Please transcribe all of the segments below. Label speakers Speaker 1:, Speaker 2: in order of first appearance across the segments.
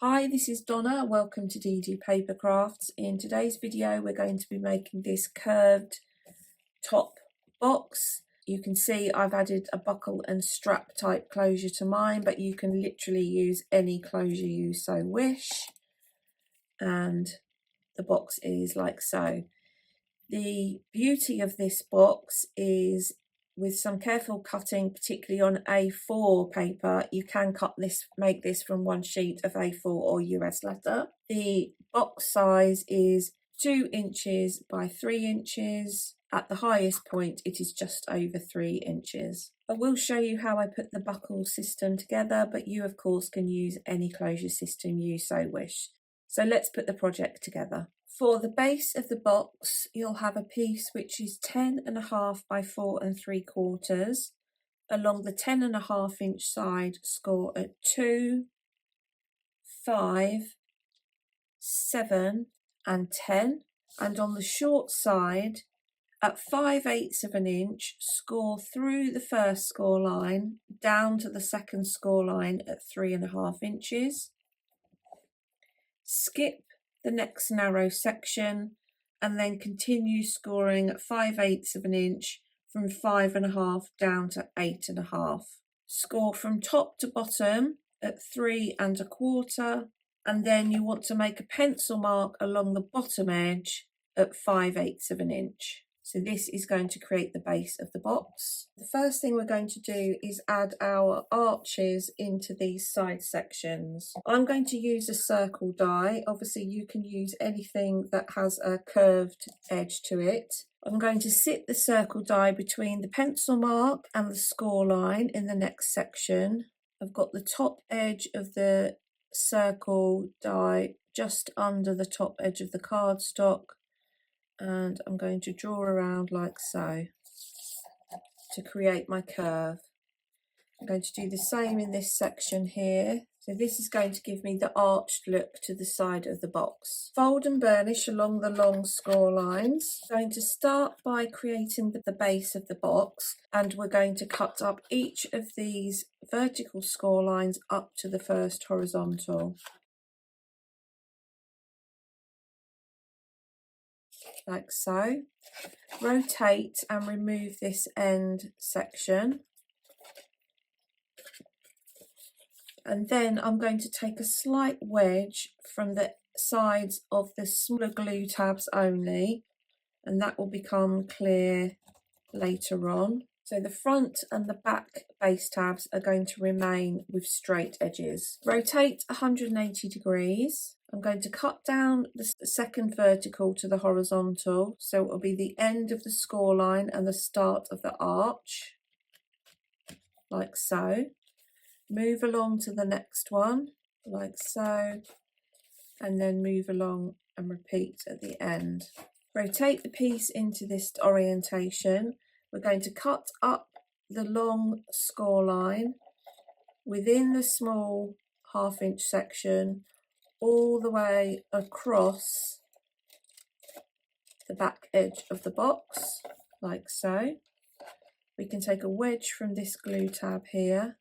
Speaker 1: Hi, this is Donna. Welcome to DD Paper Crafts. In today's video, we're going to be making this curved top box. You can see I've added a buckle and strap type closure to mine, but you can literally use any closure you so wish. And the box is like so. The beauty of this box is with some careful cutting, particularly on A4 paper, you can make this from one sheet of A4 or US leather. The box size is 2 inches by 3 inches. At the highest point, it is just over 3 inches. I will show you how I put the buckle system together, but you of course can use any closure system you so wish. So let's put the project together. For the base of the box, you'll have a piece which is 10.5 by 4 3/4. Along the 10.5 inch side, score at 2, 5, 7 and 10. And on the short side, at 5/8 of an inch, score through the first score line down to the second score line at 3.5 inches. Skip the next narrow section and then continue scoring at 5/8 of an inch from 5.5 down to 8.5. Score from top to bottom at 3.25, and then you want to make a pencil mark along the bottom edge at 5/8 of an inch. So this is going to create the base of the box. The first thing we're going to do is add our arches into these side sections. I'm going to use a circle die. Obviously you can use anything that has a curved edge to it. I'm going to sit the circle die between the pencil mark and the score line in the next section. I've got the top edge of the circle die just under the top edge of the cardstock, and I'm going to draw around like so to create my curve. I'm going to do the same in this section here. So this is going to give me the arched look to the side of the box. Fold and burnish along the long score lines. I'm going to start by creating the base of the box, and we're going to cut up each of these vertical score lines up to the first horizontal. Like so. Rotate and remove this end section, and then I'm going to take a slight wedge from the sides of the smaller glue tabs only, and that will become clear later on. So the front and the back base tabs are going to remain with straight edges. Rotate 180 degrees. I'm going to cut down the second vertical to the horizontal, so it will be the end of the score line and the start of the arch, like so. Move along to the next one, like so, and then move along and repeat at the end. Rotate the piece into this orientation. We're going to cut up the long score line within the small half-inch section all the way across the back edge of the box, like so. We can take a wedge from this glue tab here.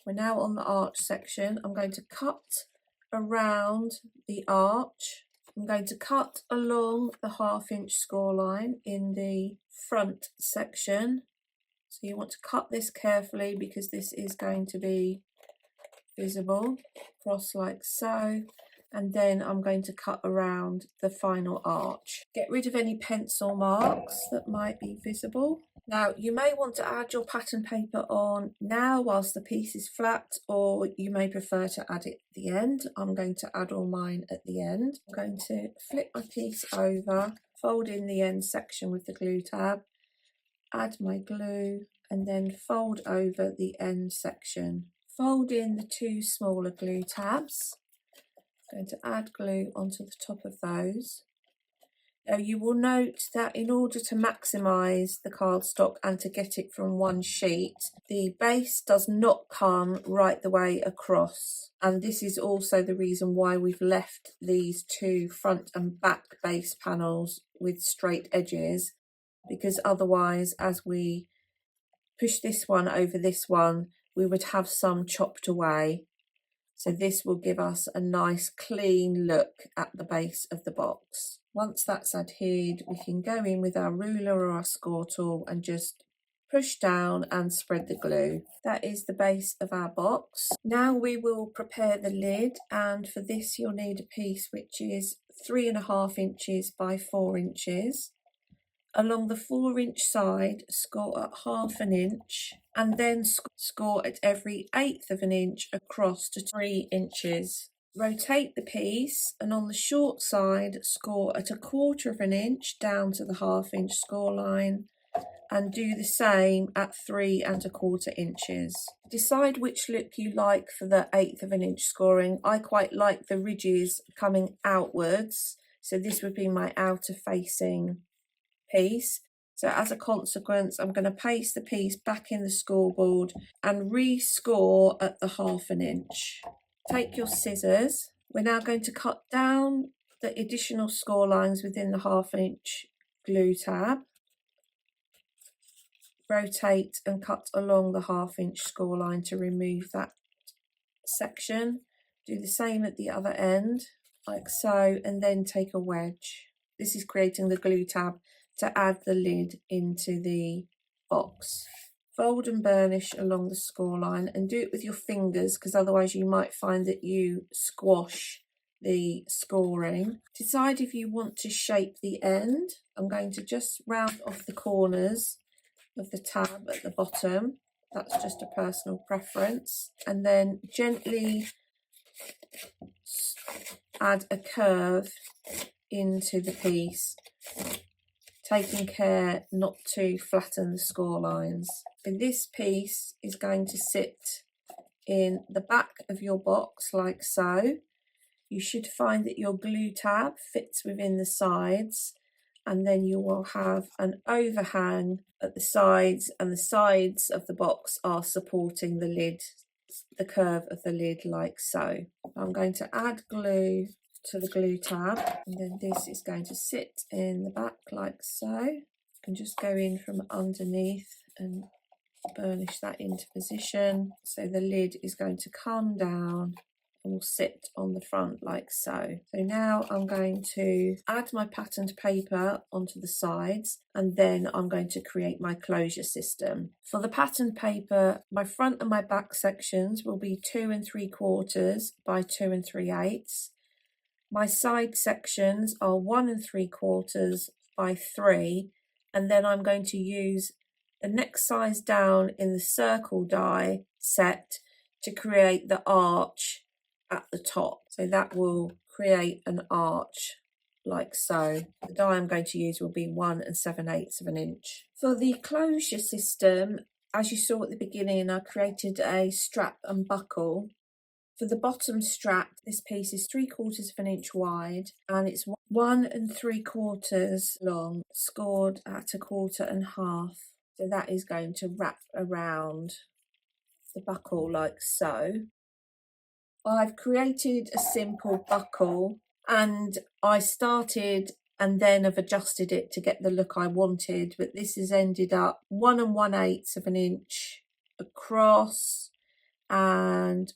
Speaker 1: We're now on the arch section. I'm going to cut around the arch. I'm going to cut along the half-inch score line in the front section. So you want to cut this carefully because this is going to be visible, across like so. And then I'm going to cut around the final arch. Get rid of any pencil marks that might be visible. Now you may want to add your pattern paper on now whilst the piece is flat, or you may prefer to add it at the end. I'm going to add all mine at the end. I'm going to flip my piece over, fold in the end section with the glue tab, add my glue, and then fold over the end section. Fold in the two smaller glue tabs. I'm going to add glue onto the top of those. Now you will note that in order to maximise the cardstock and to get it from one sheet, the base does not come right the way across. And this is also the reason why we've left these two front and back base panels with straight edges, because otherwise as we push this one over this one, we would have some chopped away. So this will give us a nice clean look at the base of the box. Once that's adhered, we can go in with our ruler or our score tool and just push down and spread the glue. That is the base of our box. Now we will prepare the lid, and for this you'll need a piece which is 3.5 inches by 4 inches. Along the 4-inch side, score at 1/2 inch, and then score at every 1/8 of an inch across to 3 inches. Rotate the piece, and on the short side, score at 1/4 inch down to the 1/2 inch score line, and do the same at 3¼ inches. Decide which look you like for the 1/8 of an inch scoring. I quite like the ridges coming outwards, so this would be my outer facing piece. So as a consequence, I'm going to paste the piece back in the scoreboard and re-score at the 1/2 inch. Take your scissors. We're now going to cut down the additional score lines within the 1/2 inch glue tab. Rotate and cut along the 1/2 inch score line to remove that section. Do the same at the other end, like so, and then take a wedge. This is creating the glue tab to add the lid into the box. Fold and burnish along the score line, and do it with your fingers, because otherwise you might find that you squash the scoring. Decide if you want to shape the end. I'm going to just round off the corners of the tab at the bottom. That's just a personal preference. And then gently add a curve into the piece, taking care not to flatten the score lines. And this piece is going to sit in the back of your box like so. You should find that your glue tab fits within the sides, and then you will have an overhang at the sides, and the sides of the box are supporting the lid, the curve of the lid like so. I'm going to add glue to the glue tab, and then this is going to sit in the back like so. You can just go in from underneath and burnish that into position. So the lid is going to come down and will sit on the front like so. So now I'm going to add my patterned paper onto the sides, and then I'm going to create my closure system. For the patterned paper, my front and my back sections will be 2 3/4 by 2 3/8. My side sections are 1 3/4 by 3, and then I'm going to use the next size down in the circle die set to create the arch at the top. So that will create an arch like so. The die I'm going to use will be 1 7/8 inch. For the closure system, as you saw at the beginning, I created a strap and buckle. For the bottom strap, this piece is 3/4 inch wide, and it's 1 3/4 long, scored at 1/4½. So that is going to wrap around the buckle like so. I've created a simple buckle, and I started and then have adjusted it to get the look I wanted, but this has ended up 1 1/8 inch across and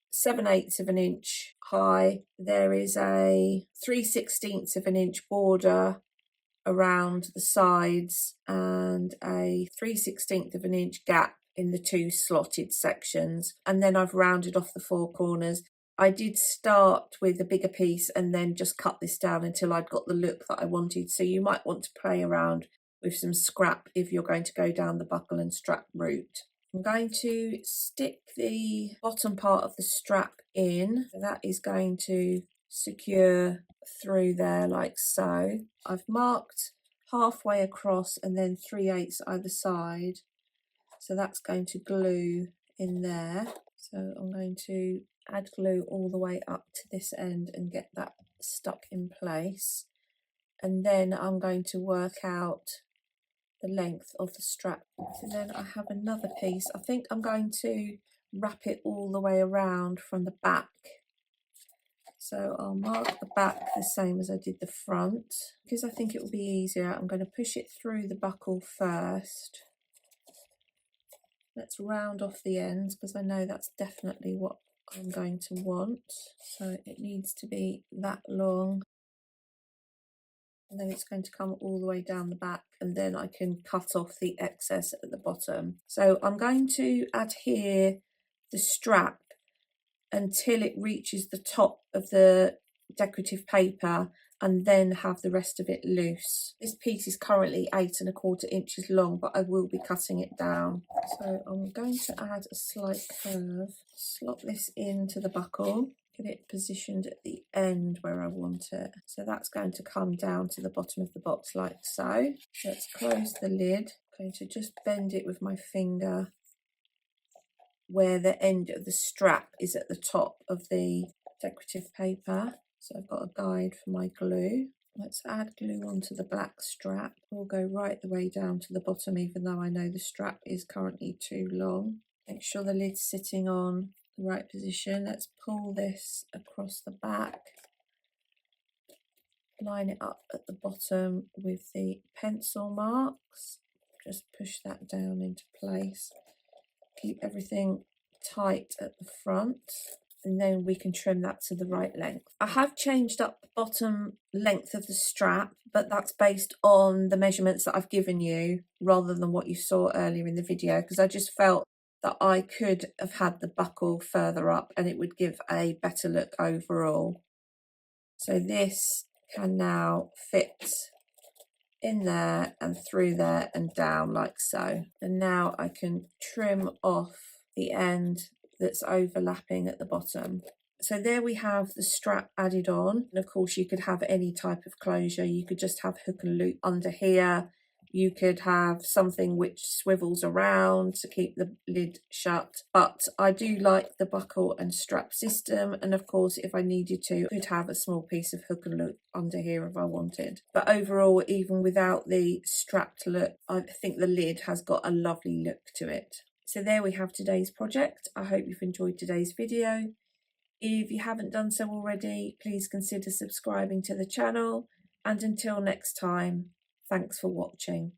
Speaker 1: 7/8 inch high. There is a 3/16 inch border around the sides and a 3/16 inch gap in the 2 slotted sections, and then I've rounded off the 4 corners. I did start with a bigger piece and then just cut this down until I'd got the look that I wanted, so you might want to play around with some scrap if you're going to go down the buckle and strap route. I'm going to stick the bottom part of the strap in. That is going to secure through there like so. I've marked halfway across and then 3/8 either side. So that's going to glue in there. So I'm going to add glue all the way up to this end and get that stuck in place. And then I'm going to work out the length of the strap. So then I have another piece. I think I'm going to wrap it all the way around from the back. So I'll mark the back the same as I did the front. Because I think it will be easier, I'm going to push it through the buckle first. Let's round off the ends, because I know that's definitely what I'm going to want. So it needs to be that long. And then it's going to come all the way down the back, and then I can cut off the excess at the bottom. So I'm going to adhere the strap until it reaches the top of the decorative paper, and then have the rest of it loose. This piece is currently 8 1/4 inches long, but I will be cutting it down. So I'm going to add a slight curve, slot this into the buckle, get it positioned at the end where I want it. So that's going to come down to the bottom of the box like so. Let's close the lid. I'm going to just bend it with my finger where the end of the strap is at the top of the decorative paper. So I've got a guide for my glue. Let's add glue onto the black strap. We'll go right the way down to the bottom, even though I know the strap is currently too long. Make sure the lid's sitting on the right position. Let's pull this across the back. Line it up at the bottom with the pencil marks. Just push that down into place. Keep everything tight at the front, and then we can trim that to the right length. I have changed up the bottom length of the strap, but that's based on the measurements that I've given you rather than what you saw earlier in the video, because I just felt that I could have had the buckle further up and it would give a better look overall. So this can now fit in there and through there and down like so. And now I can trim off the end that's overlapping at the bottom. So there we have the strap added on. And of course you could have any type of closure. You could just have hook and loop under here. You could have something which swivels around to keep the lid shut. But I do like the buckle and strap system. And of course, if I needed to, I could have a small piece of hook and loop under here if I wanted. But overall, even without the strapped look, I think the lid has got a lovely look to it. So there we have today's project. I hope you've enjoyed today's video. If you haven't done so already, please consider subscribing to the channel. And until next time, thanks for watching.